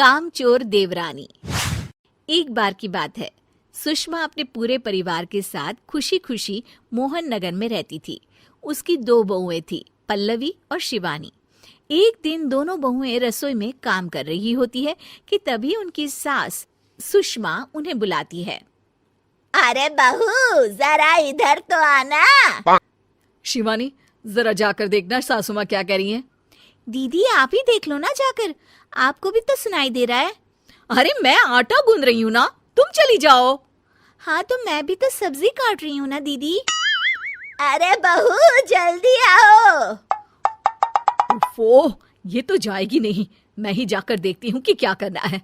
कामचोर देवरानी। एक बार की बात है, सुषमा अपने पूरे परिवार के साथ खुशी खुशी मोहन नगर में रहती थी। उसकी 2 बहुएं थी, पल्लवी और शिवानी। एक दिन दोनों बहुएं रसोई में काम कर रही होती है कि तभी उनकी सास सुषमा उन्हें बुलाती है। अरे बहू, जरा इधर तो आना। शिवानी, जरा जाकर देखना सासू माँ क्या कह रही हैं। दीदी आप ही देख लो ना जाकर, आपको भी तो सुनाई दे रहा है। अरे मैं आटा गूंद रही हूँ ना, तुम चली जाओ। हाँ तो मैं भी तो सब्जी काट रही हूँ ना दीदी। अरे बहू जल्दी आओ। ओफो, ये तो जाएगी नहीं। मैं ही जाकर देखती हूँ कि क्या करना है।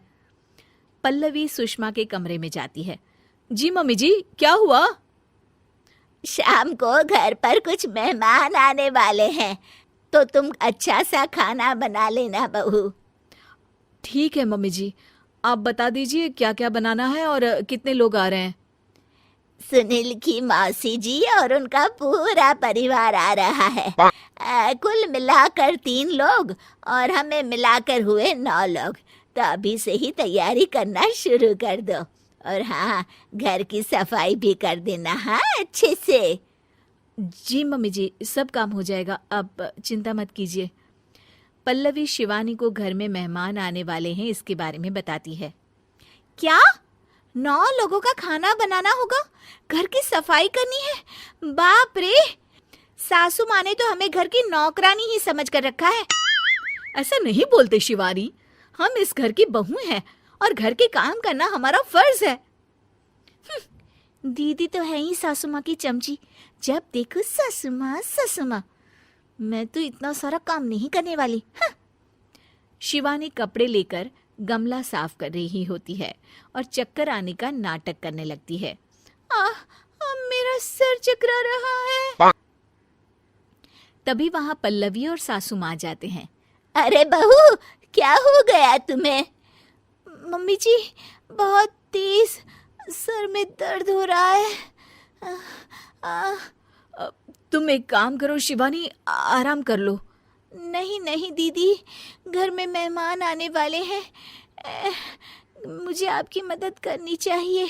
पल्लवी सुषमा के कमरे में जाती है। जी मम्मी जी, क्या हुआ? शाम को घर पर कुछ मेहमान आने वाले हैं, तो तुम अच्छा सा खाना बना लेना बहू। ठीक है मम्मी जी, आप बता दीजिए क्या क्या बनाना है और कितने लोग आ रहे हैं। सुनील की मौसी जी और उनका पूरा परिवार आ रहा है। कुल मिलाकर 3 लोग और हमें मिलाकर हुए 9 लोग। तो अभी से ही तैयारी करना शुरू कर दो। और हाँ, घर की सफाई भी कर देना, हाँ अच्छे से। जी मम्मी जी, सब काम हो जाएगा, आप चिंता मत कीजिए। पल्लवी शिवानी को घर में मेहमान आने वाले हैं इसके बारे में बताती है। क्या 9 लोगों का खाना बनाना होगा, घर की सफाई करनी है? बाप रे, सासू माँ ने तो हमें घर की नौकरानी ही समझ कर रखा है। ऐसा नहीं बोलते शिवानी, हम इस घर की बहू हैं और घर के काम करना हमारा फर्ज है। दीदी तो है ही सासू माँ की चमची, जब देखो सासू माँ सासू माँ। मैं तो इतना सारा काम नहीं करने वाली। शिवानी कपड़े लेकर गमला साफ कर रही होती है और चक्कर आने का नाटक करने लगती है। मेरा सर चकरा रहा है। तभी वहां पल्लवी और सासू माँ जाते हैं। अरे बहू, क्या हो गया तुम्हें? मम्मी जी, बहुत तेज सर में दर्द हो रहा है। तुम एक काम करो शिवानी, आराम कर लो। नहीं नहीं दीदी, घर में मेहमान आने वाले हैं, मुझे आपकी मदद करनी चाहिए।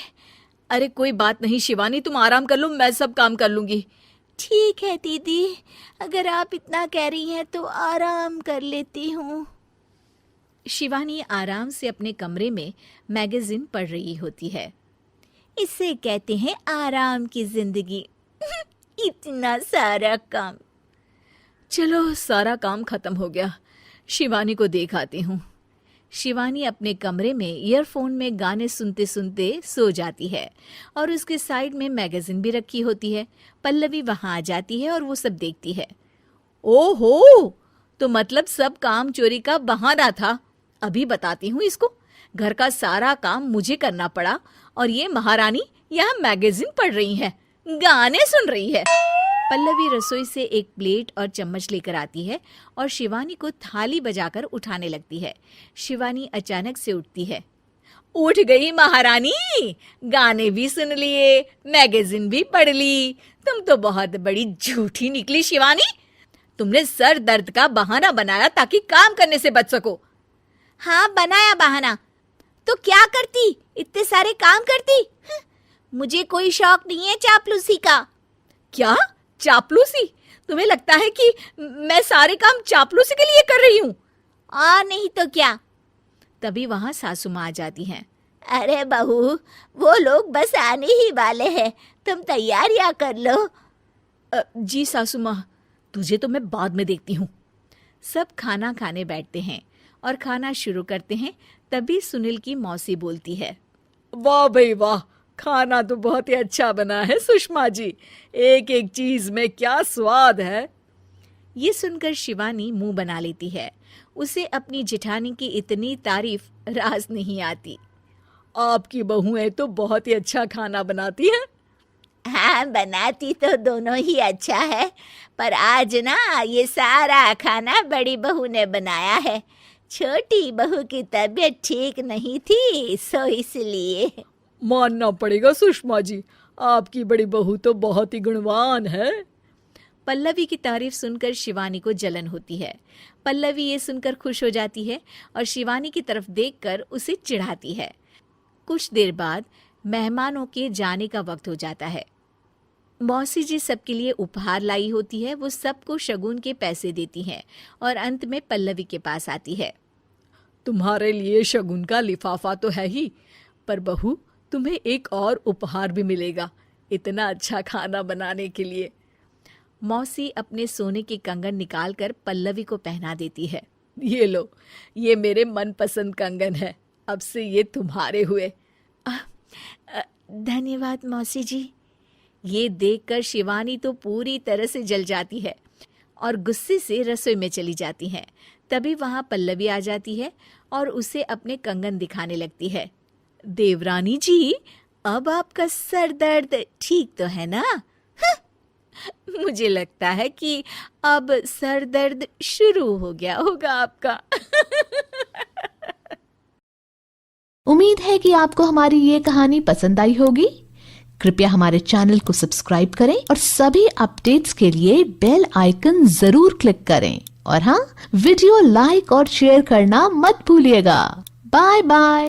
अरे कोई बात नहीं शिवानी, तुम आराम कर लो, मैं सब काम कर लूंगी। ठीक है दीदी, अगर आप इतना कह रही हैं तो आराम कर लेती हूँ। शिवानी आराम से अपने कमरे में मैगजीन पढ़ रही होती है। इसे कहते हैं आराम की जिंदगी। इतना सारा काम। चलो, सारा काम खत्म हो गया, शिवानी को देख आती हूँ। शिवानी अपने कमरे में ईयरफोन में गाने सुनते सुनते सो जाती है और उसके साइड में मैगजीन भी रखी होती है। पल्लवी वहां आ जाती है और वो सब देखती है। ओहो, तो मतलब सब काम चोरी का बहाना था। अभी बताती हूँ इसको। घर का सारा काम मुझे करना पड़ा और ये महारानी यहाँ मैगजीन पढ़ रही है, गाने सुन रही है। पल्लवी रसोई से एक प्लेट और चम्मच लेकर आती है और शिवानी को थाली बजाकर उठाने लगती है। शिवानी अचानक से उठती है। उठ गई महारानी, गाने भी सुन लिए, मैगजीन भी पढ़ ली। तुम तो बहुत बड़ी झूठी निकली शिवानी। तुमने सर दर्द का बहाना बनाया ताकि काम करने से बच सको। हाँ बनाया बहाना, तो क्या करती, इतने सारे काम करती। मुझे कोई शौक नहीं है चापलूसी का। क्या चापलूसी? तुम्हें लगता है कि मैं सारे काम चापलूसी के लिए कर रही हूँ? नहीं तो क्या। तभी वहां सासू माँ आ जाती हैं। अरे बहू, वो लोग बस आने ही वाले हैं, तुम तैयारियां कर लो। जी सासू माँ, तुझे तो मैं बाद में देखती हूँ। सब खाना खाने बैठते हैं और खाना शुरू करते हैं। तभी सुनील की मौसी बोलती है। वाह भाई वाह, खाना तो बहुत ही अच्छा बना है सुषमा जी, एक एक चीज में क्या स्वाद है। ये सुनकर शिवानी मुंह बना लेती है। उसे अपनी जेठानी की इतनी तारीफ रास नहीं आती। आपकी बहुएं तो बहुत ही अच्छा खाना बनाती हैं। हाँ बनाती तो दोनों ही अच्छा है, पर आज ना ये सारा खाना बड़ी बहू ने बनाया है। छोटी बहू की तबीयत ठीक नहीं थी, सो इसलिए। मानना पड़ेगा सुषमा जी, आपकी बड़ी बहू तो बहुत ही गुणवान है। पल्लवी की तारीफ सुनकर शिवानी को जलन होती है। पल्लवी ये सुनकर खुश हो जाती है और शिवानी की तरफ देखकर उसे चिढ़ाती है। कुछ देर बाद मेहमानों के जाने का वक्त हो जाता है। मौसी जी सबके लिए उपहार लाई होती है। वो सबको शगुन के पैसे देती हैं और अंत में पल्लवी के पास आती है। तुम्हारे लिए शगुन का लिफाफा तो है ही, पर बहू तुम्हें एक और उपहार भी मिलेगा इतना अच्छा खाना बनाने के लिए। मौसी अपने सोने के कंगन निकालकर पल्लवी को पहना देती है। ये लो, ये मेरे मनपसंद कंगन है, अब से ये तुम्हारे हुए। धन्यवाद मौसी जी। ये देखकर शिवानी तो पूरी तरह से जल जाती है और गुस्से से रसोई में चली जाती है। तभी वहां पल्लवी आ जाती है और उसे अपने कंगन दिखाने लगती है। देवरानी जी, अब आपका सर दर्द ठीक तो है ना? मुझे लगता है कि अब सर दर्द शुरू हो गया होगा आपका। उम्मीद है कि आपको हमारी ये कहानी पसंद आई होगी। कृपया हमारे चैनल को सब्सक्राइब करें और सभी अपडेट्स के लिए बेल आइकन जरूर क्लिक करें। और हाँ, वीडियो लाइक और शेयर करना मत भूलिएगा। Bye bye.